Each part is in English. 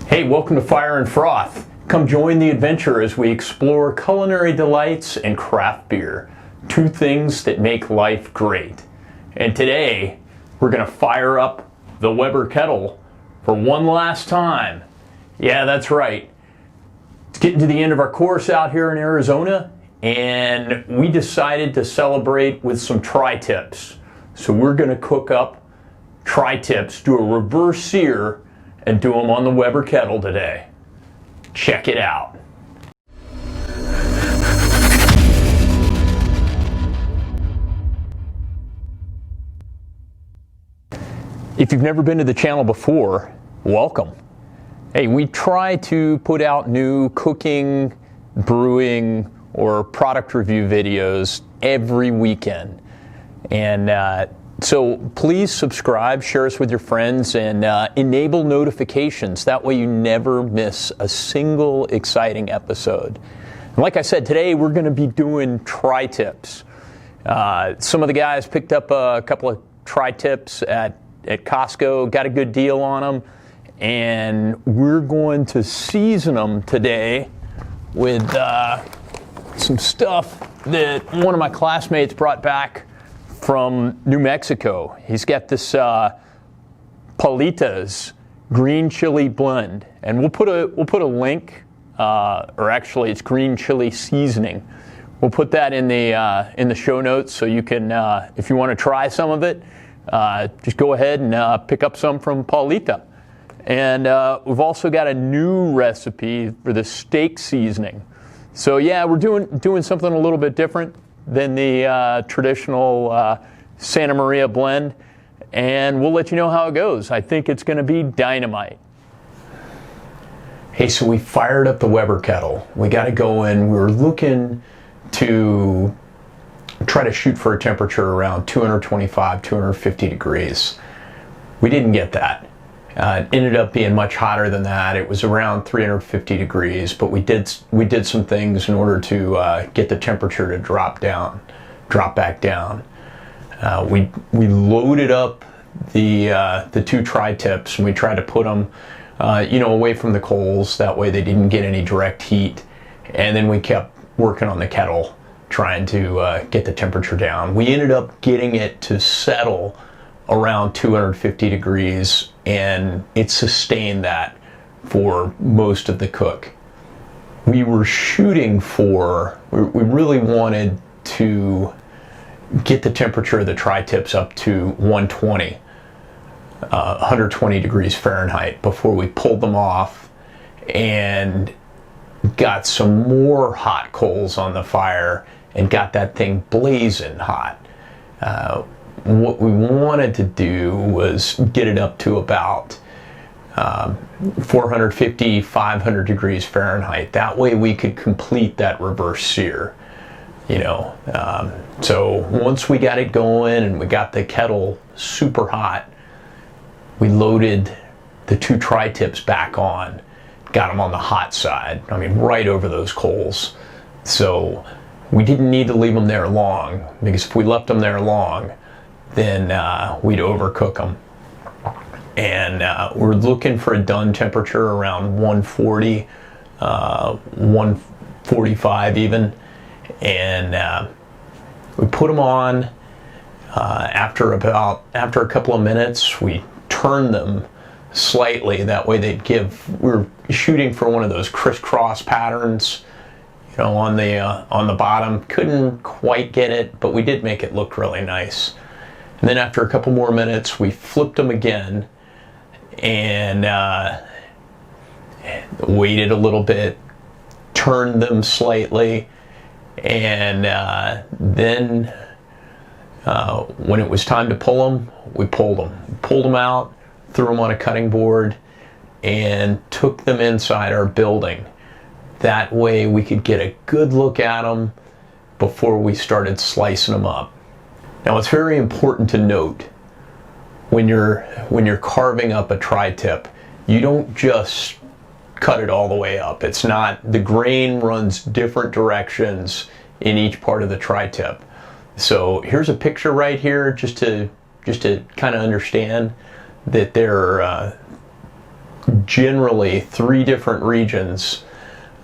Hey, welcome to Fire and Froth. Come join the adventure as we explore culinary delights and craft beer, two things that make life great. And today, we're going to fire up the Weber Kettle for one last time. Yeah, that's right. It's getting to the end of our course out here in Arizona, and we decided to celebrate with some tri-tips. So we're going to cook up tri-tips, do a reverse sear, and do them on the Weber Kettle today. Check it out. If you've never been to the channel before, welcome. Hey, we try to put out new cooking, brewing, or product review videos every weekend. And so please subscribe, share us with your friends, and enable notifications. That way you never miss a single exciting episode. And like I said, today we're going to be doing tri-tips. Some of the guys picked up a couple of tri-tips at Costco, got a good deal on them, and we're going to season them today with some stuff that one of my classmates brought back from New Mexico. He's got this Palitas green chili blend, and we'll put a link, or actually it's green chili seasoning. We'll put that in the show notes, so you can, if you want to try some of it, just go ahead and pick up some from Palita. And we've also got a new recipe for the steak seasoning. So yeah, we're doing something a little bit different than the traditional Santa Maria blend, and we'll let you know how it goes. I think it's going to be dynamite. Hey, so we fired up the Weber Kettle. We got to go in. We were looking to try to shoot for a temperature around 225, 250 degrees. We didn't get that. It ended up being much hotter than that. It was around 350 degrees, but we did some things in order to get the temperature to drop back down. We loaded up the two tri-tips, and we tried to put them away from the coals. That way they didn't get any direct heat. And then we kept working on the kettle, trying to get the temperature down. We ended up getting it to settle around 250 degrees, and it sustained that for most of the cook. We were shooting for, we really wanted to get the temperature of the tri-tips up to 120 degrees Fahrenheit before we pulled them off and got some more hot coals on the fire and got that thing blazing hot. What we wanted to do was get it up to about 450, 500 degrees Fahrenheit. That way we could complete that reverse sear. So once we got it going and we got the kettle super hot, we loaded the two tri-tips back on, got them on the hot side. I mean, right over those coals. So we didn't need to leave them there long, because if we left them there long, then we'd overcook them. And we're looking for a done temperature around 140, 145 even. And we put them on. After a couple of minutes, we turned them slightly. That way they'd give. We were shooting for one of those crisscross patterns, on the bottom. Couldn't quite get it, but we did make it look really nice. And then after a couple more minutes, we flipped them again and waited a little bit, turned them slightly, and then when it was time to pull them, we pulled them. Pulled them out, threw them on a cutting board, and took them inside our building. That way we could get a good look at them before we started slicing them up. Now, it's very important to note, when you're carving up a tri-tip, you don't just cut it all the way up. It's not, the grain runs different directions in each part of the tri-tip. So here's a picture right here, just to kind of understand that they're generally 3 different regions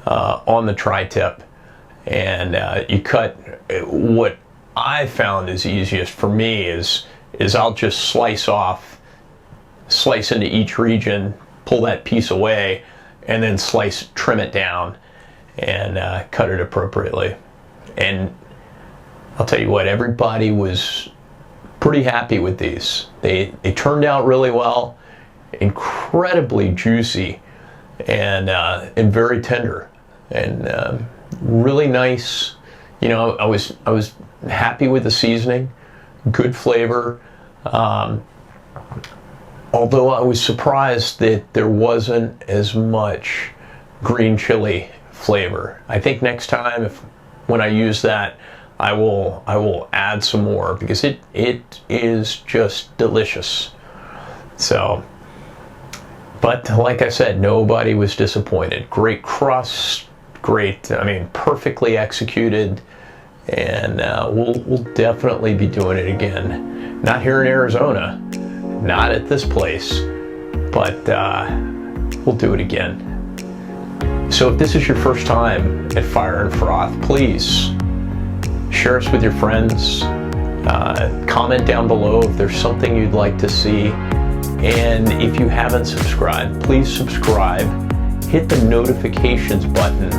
on the tri-tip, and you cut. What I found is easiest for me is I'll just slice into each region, pull that piece away, and then trim it down, and cut it appropriately. And I'll tell you what, everybody was pretty happy with these. They turned out really well, incredibly juicy, and very tender, and really nice. You know, I was happy with the seasoning, good flavor. Although I was surprised that there wasn't as much green chili flavor. I think next time, when I use that, I will add some more, because it is just delicious. So, but like I said, nobody was disappointed. Great crust, perfectly executed, and we'll definitely be doing it again. Not here in Arizona, not at this place, but we'll do it again. So if this is your first time at Fire and Froth, please share us with your friends. Comment down below if there's something you'd like to see. And if you haven't subscribed, please subscribe. Hit the notifications button.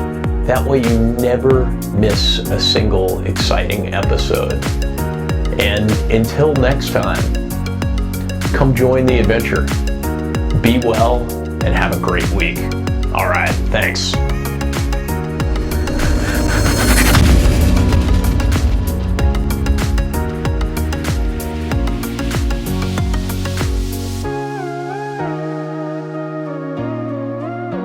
That way you never miss a single exciting episode. And until next time, come join the adventure. Be well and have a great week. All right, thanks.